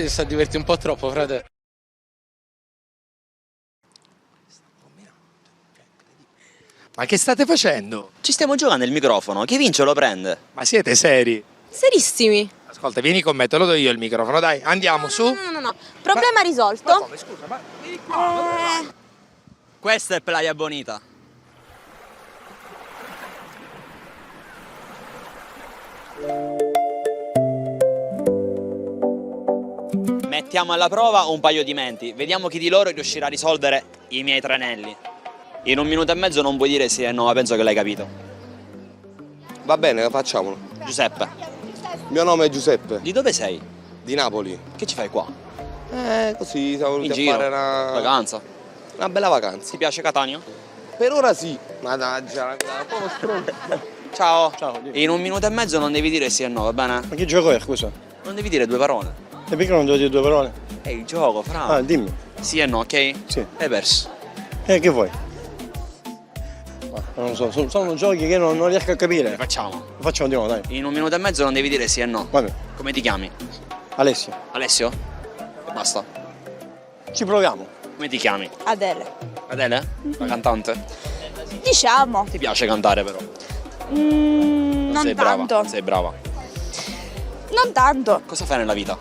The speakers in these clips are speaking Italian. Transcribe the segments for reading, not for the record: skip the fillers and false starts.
ti sta divertendo un po' troppo, frate. Ma che state facendo? Ci stiamo giocando il microfono, chi vince lo prende. Ma siete seri? Serissimi. Ascolta, vieni con me, te lo do io il microfono, dai, andiamo, su. No. Problema risolto. Come, scusa, ma vieni qua. Questa è Playa Bonita. Mettiamo alla prova un paio di menti, vediamo chi di loro riuscirà a risolvere i miei tranelli. In 1 minuto e mezzo non puoi dire sì e no, ma penso che l'hai capito. Va bene, facciamolo. Giuseppe, Il mio nome è Giuseppe, di dove sei? di Napoli. Che ci fai qua? Così siamo In venuti a giro? fare Vacanza? una bella vacanza. Ti piace Catania? Per ora sì. Mannaggia, un po' uno stronzo. Ciao. Ciao, dimmi. In 1 minuto e mezzo non devi dire sì e no, va bene? Ma che gioco è, scusa? Non devi dire 2 parole. E perché non devo dire 2 parole? È il gioco, fra. Ah, dimmi. Sì e no, ok? Sì. Hai perso. Che vuoi? Non lo so, sono giochi che non riesco a capire. Facciamo. Lo facciamo di nuovo, dai. In 1 minuto e mezzo non devi dire sì e no. Vabbè, Come ti chiami? Alessio, Alessio? E basta. ci proviamo. Come ti chiami? Adele. Adele? La cantante? Diciamo. Ti piace cantare però? Non sei tanto. brava. Sei brava. Non tanto. Cosa fai nella vita?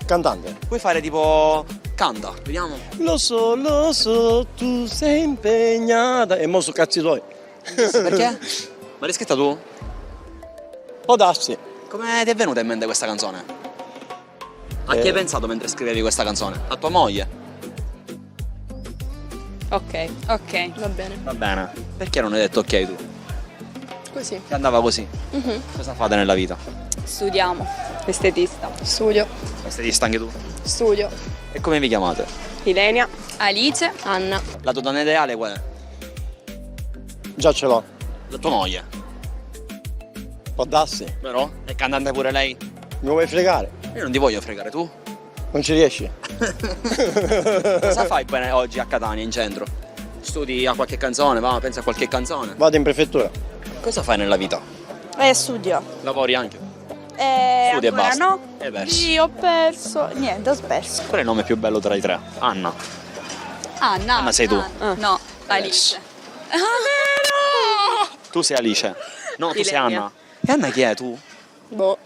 Cantante. Puoi fare tipo... Canta, vediamo. Lo so, tu sei impegnata. E mo su cazzi tuoi. Perché? Ma l'hai scritta tu? Può darsi. Come ti è venuta in mente questa canzone? A chi hai pensato mentre scrivevi questa canzone? A tua moglie? Ok, va bene. Va bene. Perché non hai detto ok tu? Così. Che andava così? Cosa fate nella vita? Studiamo. Estetista. Studio. Estetista anche tu? Studio. E come vi chiamate? Ilenia. Alice. Anna. La tua donna ideale qual è? Già ce l'ho. La tua moglie. Può darsi. Vero? È cantante pure lei? Mi vuoi fregare? Io non ti voglio fregare, tu? Non ci riesci? Cosa fai poi oggi a Catania, in centro? Studi a qualche canzone, va, pensa a qualche canzone. Vado in prefettura. Cosa fai nella vita? Studio. Lavori anche? Studi e Ancora basta. no. Hai perso. Sì, ho perso. Niente, ho perso. Qual è il nome più bello tra i tre? Anna. Anna. Anna sei tu. No, Alice. Tu sei Alice. No, tu sei Ilenia. Anna. E Anna chi è tu? Boh.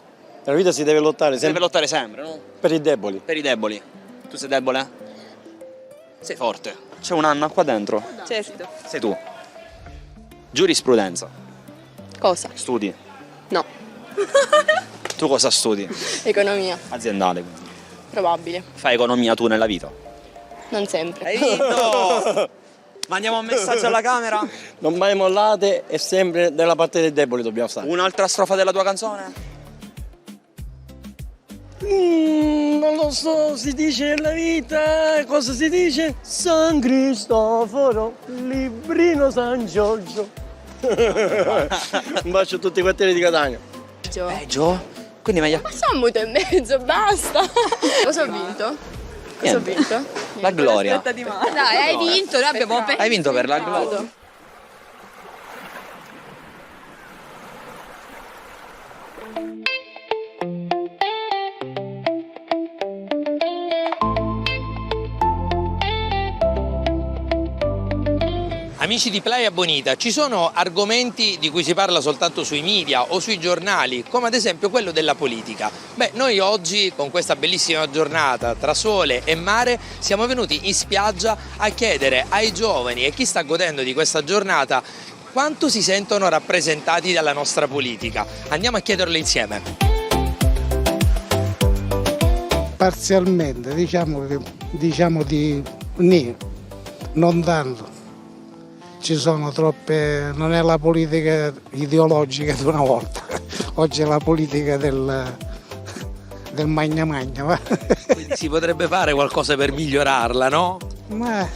Nella vita si deve lottare Devi sempre lottare sempre, no? per i deboli. Per i deboli. Tu sei debole? Sei forte. C'è un'Anna qua dentro. Certo. Sei tu. Giurisprudenza. Cosa? Studi. No. Tu cosa studi? Economia. Aziendale. Quindi. Probabile. Fai economia tu nella vita? Non sempre. Hai vinto! Mandiamo un messaggio alla camera? Non mai mollate e sempre dalla parte dei deboli dobbiamo stare. Un'altra strofa della tua canzone? Non lo so, si dice nella vita, cosa si dice? San Cristoforo, Librino San Giorgio. Un bacio a tutti i quartieri di Catania. Gio? Quindi meglio... Ma sono muto e mezzo, basta. Cosa ho vinto? Cosa ho Niente. vinto? La gloria. Dai, hai vinto, noi abbiamo Hai vinto per la gloria. Amici di Playa Bonita, ci sono argomenti di cui si parla soltanto sui media o sui giornali, come ad esempio quello della politica. Beh, noi oggi, con questa bellissima giornata tra sole e mare, siamo venuti in spiaggia a chiedere ai giovani e chi sta godendo di questa giornata quanto si sentono rappresentati dalla nostra politica. Andiamo a chiederlo insieme. Parzialmente, diciamo di nì, non tanto. Ci sono troppe, non è la politica ideologica di una volta, oggi è la politica del magna magna, va? Quindi si potrebbe fare qualcosa per migliorarla, no? Ma è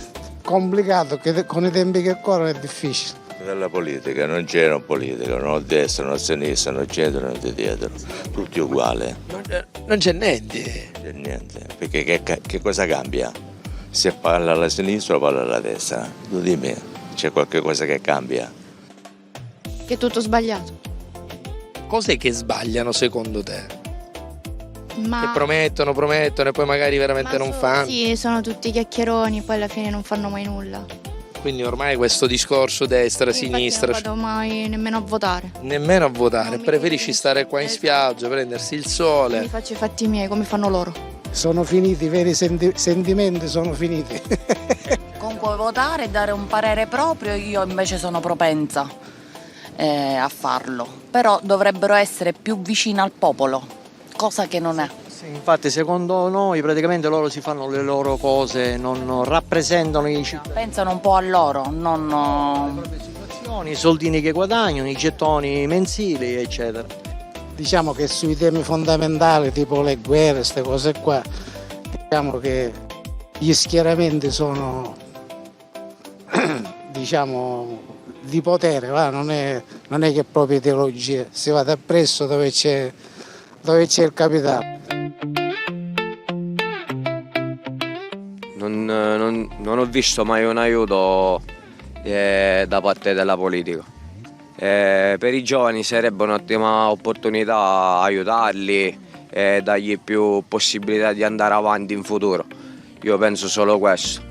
complicato, che con i tempi che corrono è difficile. Nella politica non c'è una politica, non a destra, non a sinistra, non c'è non di dietro, tutti uguali, Non c'è niente. non c'è niente, perché che cosa cambia? Se parla alla sinistra o parla alla destra? Tu dimmi, c'è qualche cosa che cambia? Che è tutto sbagliato. Cos'è che sbagliano secondo te? Ma Che promettono e poi magari veramente non fanno. Sì, sono tutti chiacchieroni, poi alla fine non fanno mai nulla. Quindi ormai questo discorso destra, Infatti sinistra, non vado mai nemmeno a votare. nemmeno a votare, Non mi preferisci interessa. stare qua in spiaggia, prendersi il sole. Mi faccio i fatti miei come fanno loro. Sono finiti, i veri sentimenti sono finiti. Comunque votare e dare un parere proprio, io invece sono propensa a farlo, però dovrebbero essere più vicini al popolo, cosa che non è. Sì, infatti secondo noi praticamente loro si fanno le loro cose, non rappresentano i cittadini, Pensano un po' a loro, le non... proprie situazioni, i soldini che guadagnano, i gettoni mensili, eccetera. Diciamo che sui temi fondamentali tipo le guerre, queste cose qua, diciamo che gli schieramenti sono diciamo di potere, va? Non è che proprio ideologia, si va appresso dove c'è il capitale. Non ho visto mai un aiuto da parte della politica. Per i giovani sarebbe un'ottima opportunità aiutarli e dargli più possibilità di andare avanti in futuro. Io penso solo questo.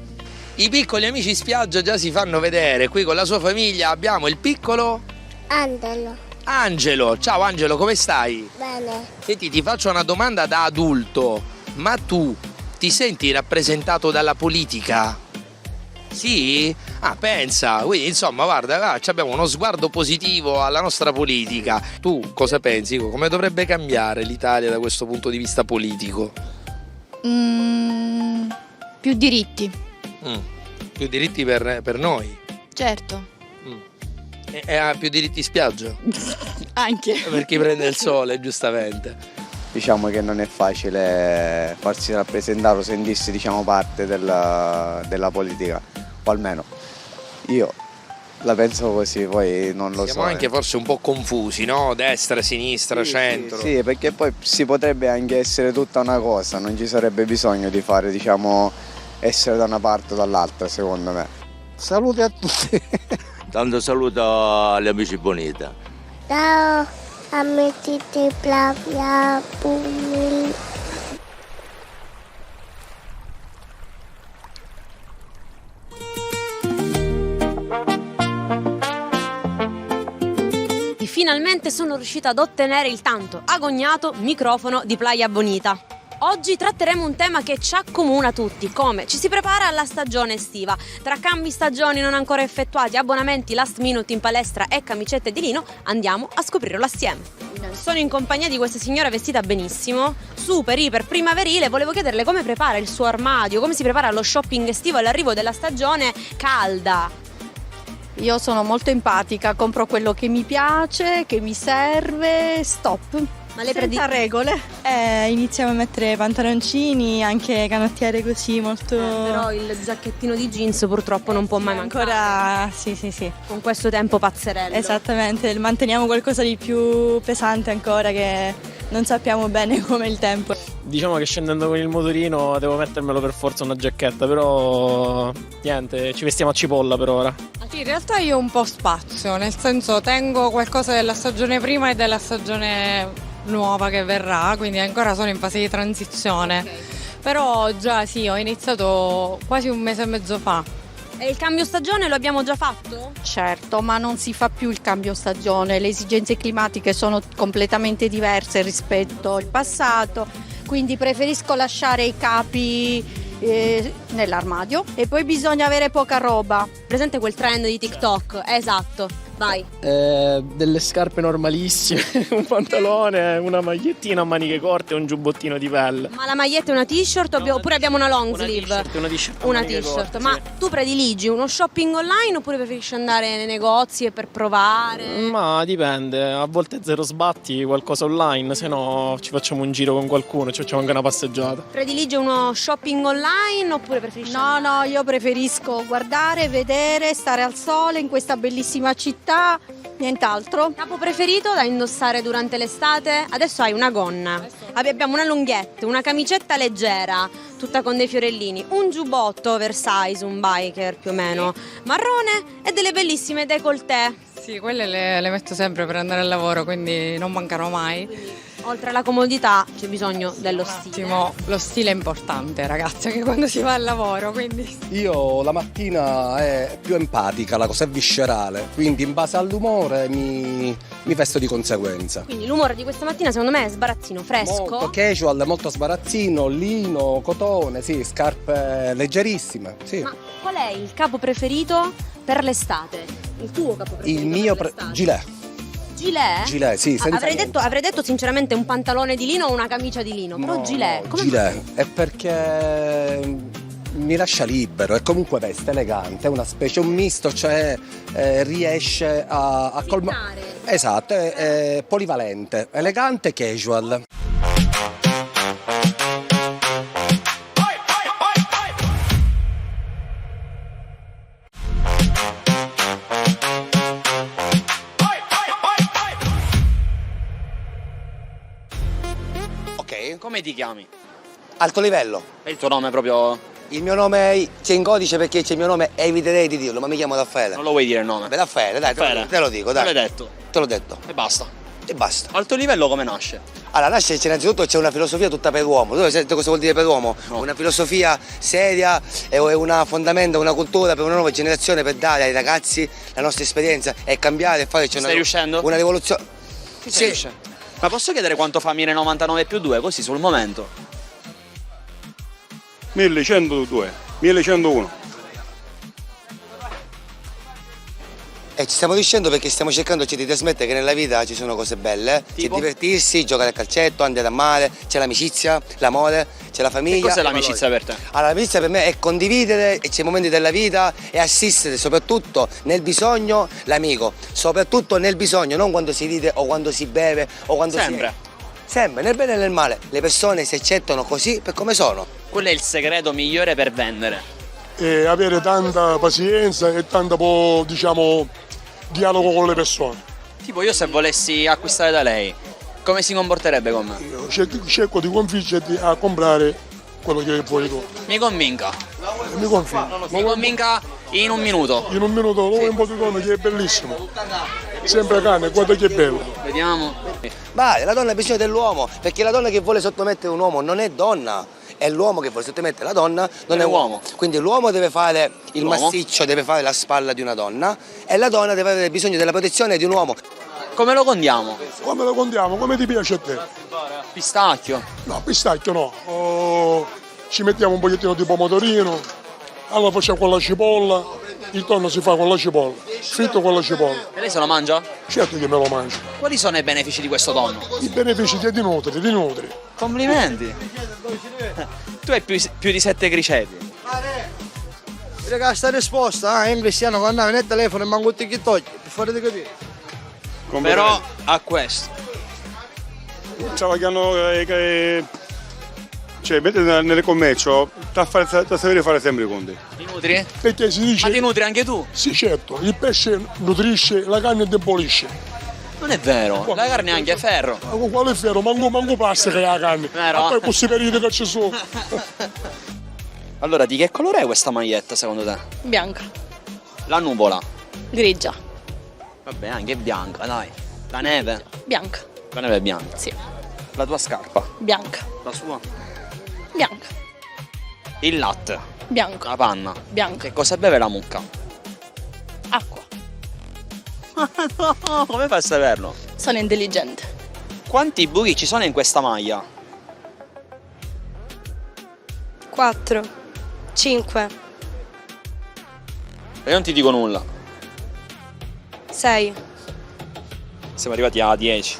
I piccoli amici spiaggia già si fanno vedere, qui con la sua famiglia abbiamo il piccolo Angelo. Ciao Angelo, come stai? Bene. Senti, ti faccio una domanda da adulto, ma tu ti senti rappresentato dalla politica? Sì? Ah, pensa, quindi insomma guarda, abbiamo uno sguardo positivo alla nostra politica. Tu cosa pensi? Come dovrebbe cambiare l'Italia da questo punto di vista politico? Più diritti, Più diritti per noi. certo. E ha più diritti in spiaggia? Anche. Per chi prende il sole, giustamente. Diciamo che non è facile farsi rappresentare o sentirsi parte della politica, o almeno io la penso così, poi non lo so. Siamo anche forse un po' confusi, no? Destra, sinistra, centro. Sì, perché poi si potrebbe anche essere tutta una cosa, non ci sarebbe bisogno di fare, essere da una parte o dall'altra, secondo me. Saluti a tutti. Tanto saluto agli amici Bonita. Ciao, amici di Plavia Pumil. Finalmente sono riuscita ad ottenere il tanto agognato microfono di Playa Bonita. Oggi tratteremo un tema che ci accomuna tutti, come ci si prepara alla stagione estiva. Tra cambi stagioni non ancora effettuati, abbonamenti last minute in palestra e camicette di lino, andiamo a scoprirlo assieme. Sono in compagnia di questa signora vestita benissimo, super iper primaverile. Volevo chiederle come prepara il suo armadio, come si prepara allo shopping estivo all'arrivo della stagione calda. Io sono molto empatica, compro quello che mi piace, che mi serve, stop. Ma lei Senza regole. Iniziamo a mettere pantaloncini, anche canottiere così, molto... Però il giacchettino di jeans purtroppo non può mai mancare. Ancora, sì. Con questo tempo pazzerello. Esattamente, manteniamo qualcosa di più pesante ancora, che non sappiamo bene com'è il tempo. Diciamo che scendendo con il motorino devo mettermelo per forza una giacchetta, però niente, ci vestiamo a cipolla per ora. Sì, in realtà io ho un po' spazio, nel senso tengo qualcosa della stagione prima e della stagione nuova che verrà, quindi ancora sono in fase di transizione. Però già sì, ho iniziato quasi un mese e mezzo fa. E il cambio stagione lo abbiamo già fatto? Certo, ma non si fa più il cambio stagione, le esigenze climatiche sono completamente diverse rispetto al passato, quindi preferisco lasciare i capi nell'armadio e poi bisogna avere poca roba. Presente quel trend di TikTok? Esatto, vai. Delle scarpe normalissime, un pantalone, una magliettina a maniche corte e un giubbottino di pelle. Ma la maglietta è una t-shirt oppure abbiamo una long sleeve? Una t-shirt. Una t-shirt, ma sì. tu prediligi uno shopping online oppure preferisci andare nei negozi per provare? Ma dipende, a volte zero sbatti qualcosa online, se no ci facciamo un giro con qualcuno, ci facciamo anche una passeggiata. Prediligi uno shopping online oppure preferisci No, io preferisco guardare, vedere, stare al sole in questa bellissima città, nient'altro. Capo preferito da indossare durante l'estate? Adesso hai una gonna, abbiamo una lunghetto, una camicetta leggera, tutta con dei fiorellini, un giubbotto oversize, un biker più o meno, marrone e delle bellissime décolleté. Sì, quelle le metto sempre per andare al lavoro, quindi non mancano mai. Oltre alla comodità c'è bisogno dello stile. Lo stile è importante, ragazzi, anche quando si va al lavoro, quindi... Io la mattina è più empatica, la cosa è viscerale, quindi in base all'umore mi vesto di conseguenza. Quindi l'umore di questa mattina secondo me è sbarazzino, fresco. Molto casual, molto sbarazzino, lino, cotone, sì, scarpe leggerissime. Sì. Ma qual è il capo preferito per l'estate? Il tuo capo preferito? Il mio per l'estate? gilet. Gilet? Gilet, sì, senza avrei detto sinceramente un pantalone di lino o una camicia di lino, però No, gilet. no, Come gilet è perché mi lascia libero e comunque veste elegante, è una specie, un misto, cioè riesce a colmare. Esatto, è polivalente, elegante, casual. Ok, Come ti chiami? alto livello. È il tuo nome proprio... Il mio nome c'è in codice perché c'è il mio nome, eviterei di dirlo, ma mi chiamo Raffaele. Non lo vuoi dire il nome? Beh, Raffaele, dai, Raffaele. te lo dico, dai. Te l'hai detto. Te l'ho detto. E basta. E basta. Alto livello come nasce? Allora, nasce innanzitutto c'è una filosofia tutta per l'uomo. Tu sai cosa vuol dire per l'uomo? No. Una filosofia seria e una fondamenta, una cultura per una nuova generazione per dare ai ragazzi la nostra esperienza e cambiare e fare Stai riuscendo? una rivoluzione. Ci sei riuscendo? Ma posso chiedere quanto fa 1099 più 2 così sul momento? 1102, 1101. E ci stiamo riuscendo perché stiamo cercando di trasmettere che nella vita ci sono cose belle, Tipo? c'è divertirsi, giocare a calcetto, andare a mare, c'è l'amicizia, l'amore, c'è la famiglia. Che cos'è i l'amicizia valori. per te? Allora, l'amicizia per me è condividere e c'è momenti della vita e assistere soprattutto nel bisogno l'amico, soprattutto nel bisogno, non quando si ride o quando si beve o quando Sempre. Sempre, nel bene e nel male. Le persone si accettano così per come sono. Qual è il segreto migliore per vendere? E avere tanta pazienza e tanto diciamo, dialogo con le persone. Tipo io se volessi acquistare da lei, come si comporterebbe con me? Io cerco di convincerti a comprare quello che vuoi tu. Mi convinca. Mi confido. Mi convinca in un minuto. In un minuto lo vuoi un po' di donne che è bellissimo. Sempre cane, guarda che bello. Vediamo. Ma la donna ha bisogno dell'uomo, perché la donna che vuole sottomettere un uomo non è donna, è l'uomo che vuole sottomettere la donna, non è uomo. Quindi l'uomo deve fare il massiccio, deve fare la spalla di una donna e la donna deve avere bisogno della protezione di un uomo. Come lo condiamo? Come lo contiamo? Come ti piace a te? Pistacchio. No, pistacchio no. Ci mettiamo un pochettino di pomodorino, allora facciamo con la cipolla, il tonno si fa con la cipolla, fritto con la cipolla. E lei se lo mangia? Certo che me lo mangio. Quali sono i benefici di questo tonno? I benefici ti nutri, ti nutri. Complimenti. Tu hai più di 7 criceti. Raga, sta risposta, in cristiano quando andava nel telefono e manco TikTok, per fare di capire. Però a questo. Travagliano, cioè, mentre nel commercio, ti sapere fare sempre i conti. Ti nutri? Perché si dice... Ma ti nutri anche tu? Sì, certo, il pesce nutrisce, la carne indebolisce. Non è vero, la carne è anche ferro. Ma quale è vero? Manco passa che è la carne. Vero? Ma poi questi periodi che ci sono. Allora, di che colore è questa maglietta secondo te? Bianca. La nuvola. Grigia. Vabbè, anche bianca, dai. La neve. Bianca. La neve è bianca. Sì. La tua scarpa. Bianca. La sua. Bianca. Il latte. Bianco. La panna. Bianca. Che cosa beve la mucca? Acqua. No, come fai a saperlo? Sono intelligente. Quanti buchi ci sono in questa maglia? 4, 5, Io non ti dico nulla. 6, Siamo arrivati a 10.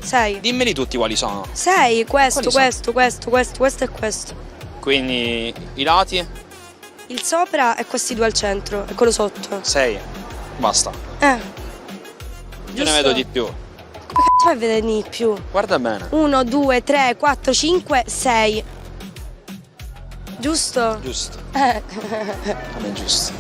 6. Dimmeli tutti quali sono. 6, questo, Quali questo, questo, questo, questo e questo. Quindi i lati? Il sopra e questi due al centro e quello sotto. 6. Basta. Io ne vedo di più. Come cazzo fai a vedere di più? Guarda bene. 1, 2, 3, 4, 5, 6. Giusto? Giusto. Non è giusto.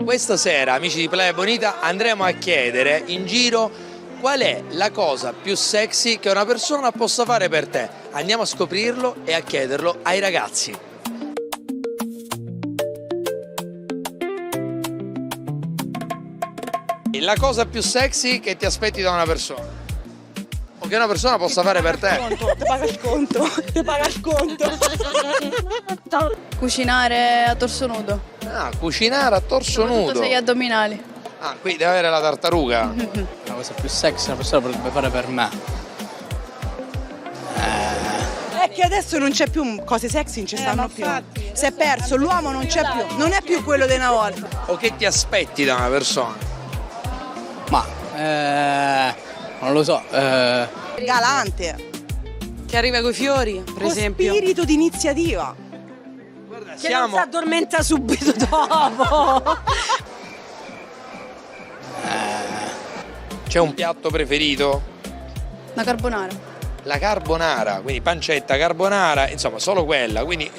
Questa sera, amici di Playa Bonita, andremo a chiedere in giro Qual è la cosa più sexy che una persona possa fare per te? Andiamo a scoprirlo e a chiederlo ai ragazzi. La cosa più sexy che ti aspetti da una persona? O che una persona possa fare per te? Ti paga il conto, ti paga il conto. Cucinare a torso nudo. Ah, cucinare a torso nudo. Sei addominali. Ah, qui deve avere la tartaruga. La cosa più sexy una persona potrebbe fare per me. È che adesso non c'è più cose sexy, non ci stanno più. Si è perso, l'uomo non c'è più, non è più quello di una volta. O che ti aspetti da una persona? Ma non lo so. Galante. Che arriva coi fiori, per esempio. Spirito di iniziativa. Guarda, Che non si addormenta subito dopo. C'è un piatto preferito? La carbonara. La carbonara, quindi pancetta, carbonara, insomma solo quella. Quindi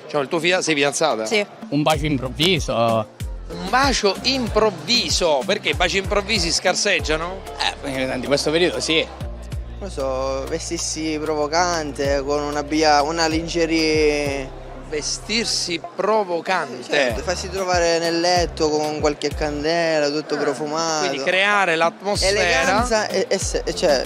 diciamo, il tuo sei fidanzata? Sì. Un bacio improvviso. Un bacio improvviso, perché i baci improvvisi scarseggiano? In questo periodo sì. Non so, vestirsi provocante con una lingerie. Vestirsi provocante. Certo, farsi trovare nel letto con qualche candela, tutto profumato. Quindi creare l'atmosfera. Eleganza cioè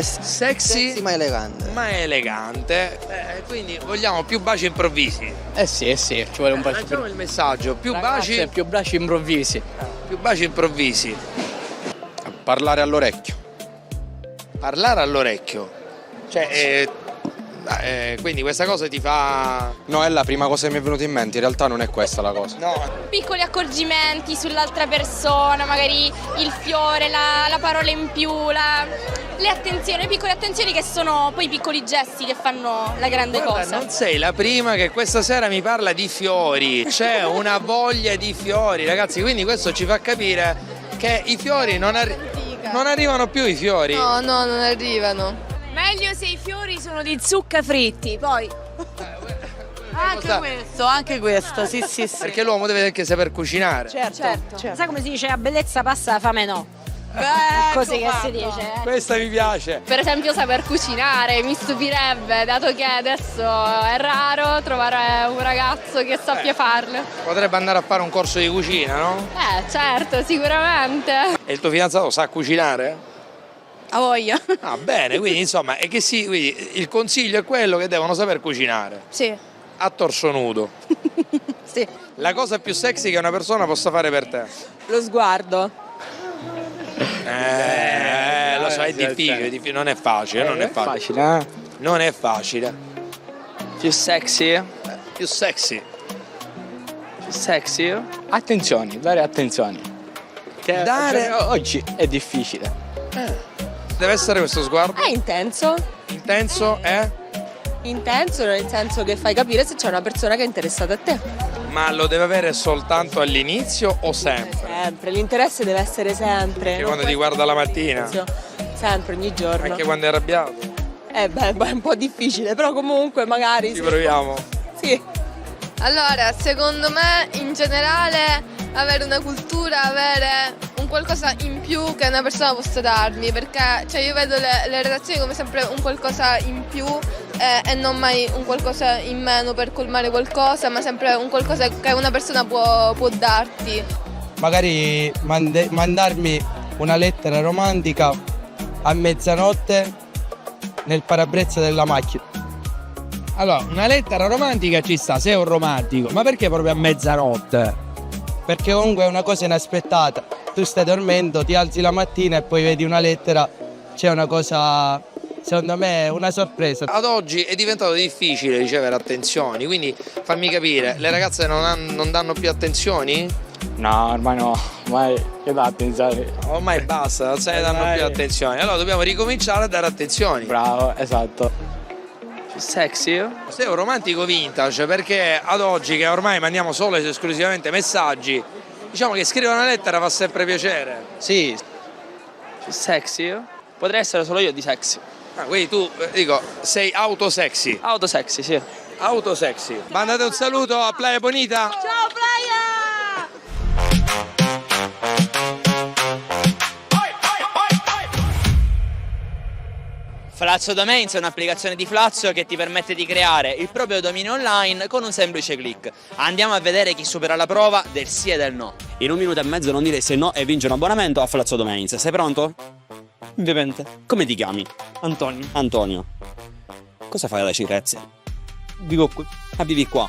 sexy ma elegante. Ma elegante. Quindi vogliamo più baci improvvisi. Sì, ci vuole un bacio. Facciamo il messaggio, più Ragazze, baci. più baci improvvisi. Più baci improvvisi. Parlare all'orecchio. Parlare all'orecchio. Cioè, quindi questa cosa ti fa... No, è la prima cosa che mi è venuta in mente, in realtà non è questa la cosa. No. Piccoli accorgimenti sull'altra persona, magari il fiore, la parola in più, le piccole attenzioni che sono poi i piccoli gesti che fanno la grande cosa. Non sei la prima che questa sera mi parla di fiori, c'è una voglia di fiori, ragazzi, quindi questo ci fa capire che i fiori non arrivano più i fiori. No, non arrivano. Meglio se i fiori sono di zucca fritti, poi... Anche questo, sì. Perché l'uomo deve anche saper cucinare. Certo. Sai come si dice? A bellezza passa, la fame no. Così che si dice. Questa mi piace. Per esempio saper cucinare, mi stupirebbe, dato che adesso è raro trovare un ragazzo che sappia farlo. Potrebbe andare a fare un corso di cucina, no? Certo, sicuramente. E il tuo fidanzato sa cucinare? A voglia. Ah, bene, quindi insomma, è che sì, quindi il consiglio è quello che devono saper cucinare. Sì. A torso nudo. Sì. La cosa più sexy che una persona possa fare per te? Lo sguardo. Lo so, è difficile, non è facile, non è facile. Non è facile. Più sexy? Più sexy. Più sexy? Attenzioni, dare attenzioni. Oggi è difficile. Deve essere questo sguardo? È intenso. Intenso è? Intenso nel senso che fai capire se c'è una persona che è interessata a te. Ma lo deve avere soltanto all'inizio o sempre? Sempre, l'interesse deve essere sempre. Anche quando ti guarda la mattina? Sempre, ogni giorno. Anche quando è arrabbiato? È un po' difficile, però comunque magari... Ci proviamo? Sì. Allora, secondo me in generale avere una cultura, avere un qualcosa in più che una persona possa darmi, perché io vedo le relazioni come sempre un qualcosa in più e non mai un qualcosa in meno per colmare qualcosa, ma sempre un qualcosa che una persona può darti. Magari mandarmi una lettera romantica a mezzanotte nel parabrezza della macchina. Allora, una lettera romantica ci sta, sei un romantico, ma perché proprio a mezzanotte? Perché comunque è una cosa inaspettata. Tu stai dormendo, ti alzi la mattina e poi vedi una lettera, c'è una cosa, secondo me, una sorpresa. Ad oggi è diventato difficile ricevere attenzioni, quindi fammi capire, le ragazze non danno più attenzioni? No, ormai no, ormai che dà attenzioni. Ormai basta, non se ne danno più attenzioni, allora dobbiamo ricominciare a dare attenzioni. Bravo, esatto. Sexy? Sei un romantico vintage perché ad oggi che ormai mandiamo solo ed esclusivamente messaggi, diciamo che scrivere una lettera fa sempre piacere. Sì. Sexy? Potrei essere solo io di sexy. Quindi tu, sei autosexy. Autosexy, sì. Autosexy. Mandate un saluto a Playa Bonita. Ciao Playa! Flatio Domains è un'applicazione di Flatio che ti permette di creare il proprio dominio online con un semplice click. Andiamo a vedere chi supera la prova del sì e del no. In 1 minuto e mezzo non dire sì e no e vince un abbonamento a Flatio Domains. Sei pronto? Ovviamente. Come ti chiami? Antonio. Antonio. Cosa fai alla Cirezze? Vivo qui. Ah, vivi qua?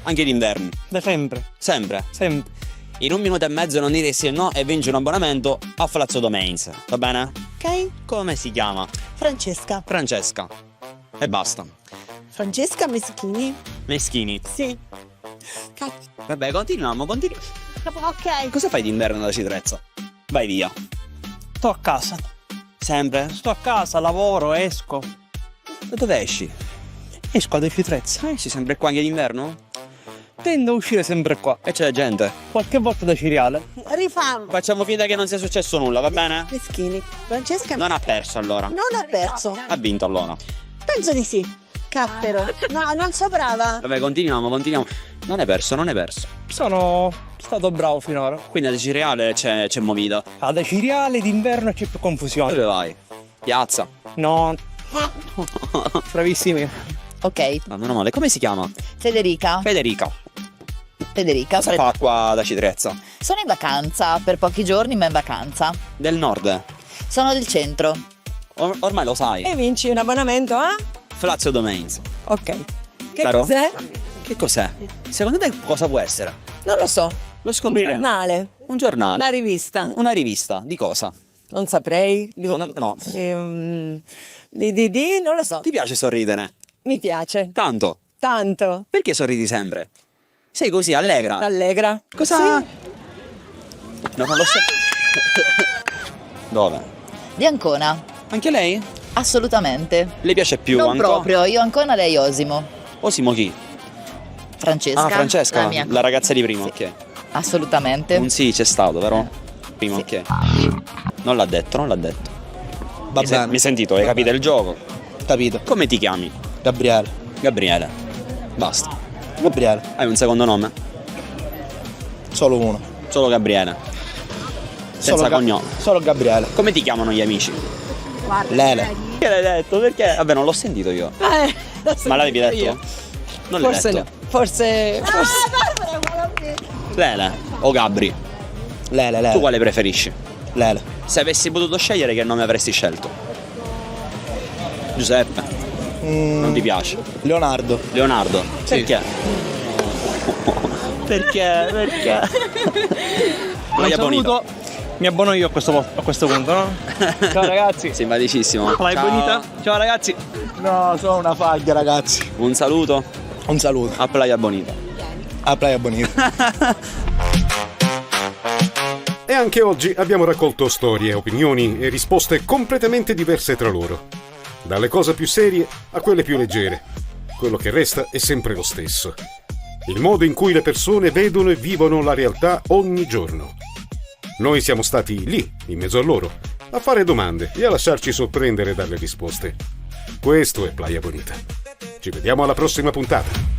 Anche d'inverno? Da sempre. Sempre? Sempre. In 1 minuto e mezzo non dire sì e no e vince un abbonamento a Flatio Domains. Va bene? Ok. Come si chiama? Francesca. Francesca. E basta. Francesca Meschini. Meschini. Sì. Vabbè, continuiamo. Ok. Cosa fai d'inverno alla Citrezza? Vai via. Sto a casa. Sempre? Sto a casa, lavoro, esco. Da dove esci? Esco da Citrezza. Esci sempre qua anche d'inverno? Tendo a uscire sempre qua. E c'è gente? Qualche volta da Ciriale. Rifammo. Facciamo finta che non sia successo nulla, va bene? Meschini. Francesca Non ha perso allora. non ha perso. Ha vinto allora. Penso di sì. Cappero. No, non so brava. Vabbè, continuiamo. Non è perso. Sono stato bravo finora. Quindi ad Cireale c'è movida. Da Ciriale d'inverno c'è più confusione. Dove vai? Piazza. No. Bravissimi. Ok. Ma meno male. Come si chiama? Federica. Cosa fa qua da Citrezza? Sono in vacanza, per pochi giorni, ma in vacanza. Del nord? Sono del centro. Ormai lo sai. E vinci un abbonamento a? Flatio Domains. Ok. Che Chiaro? cos'è? Che cos'è? Secondo te cosa può essere? Non lo so. Lo scopriremo. Giornale. Un giornale. Una rivista. Una rivista. Di cosa? Non saprei. No. Non lo so. Ti piace sorridere? Mi piace. Tanto? Tanto. Perché sorridi sempre? Sei così allegra? Allegra. Cosa? Sì. No, non lo so. Dove? Di Ancona. Anche lei? Assolutamente. Le piace più Non Ancona? proprio, io Ancona, lei Osimo. Osimo chi? Francesca. Ah, Francesca, La mia. la ragazza di prima, ok. Assolutamente. Un sì c'è stato, vero? Prima, ok. Non l'ha detto. Va bene. Mi hai sentito, hai capito il gioco? Capito. Come ti chiami? Gabriele. Basta. Gabriele. Hai un secondo nome? Solo uno. Solo Gabriele. Senza cognome. Solo Gabriele. Come ti chiamano gli amici? Lele. Che l'hai detto? Perché? Vabbè, non l'ho sentito io. Ma l'avevi detto? io. Non l'hai Forse detto? no. Forse. Lele o Gabri? Lele. Tu quale preferisci? Lele. Se avessi potuto scegliere, che nome avresti scelto? Giuseppe. Non ti piace? Leonardo. Sì. Perché? Perché? Un saluto. Mi abbono io a questo punto, no? Ciao ragazzi. Simpaticissimo. Playa Bonita. Ciao ragazzi. No, sono una faglia, ragazzi. Un saluto. A Playa Bonita. E anche oggi abbiamo raccolto storie, opinioni e risposte completamente diverse tra loro. Dalle cose più serie a quelle più leggere. Quello che resta è sempre lo stesso. Il modo in cui le persone vedono e vivono la realtà ogni giorno. Noi siamo stati lì, in mezzo a loro, a fare domande e a lasciarci sorprendere dalle risposte. Questo è Playa Bonita. Ci vediamo alla prossima puntata.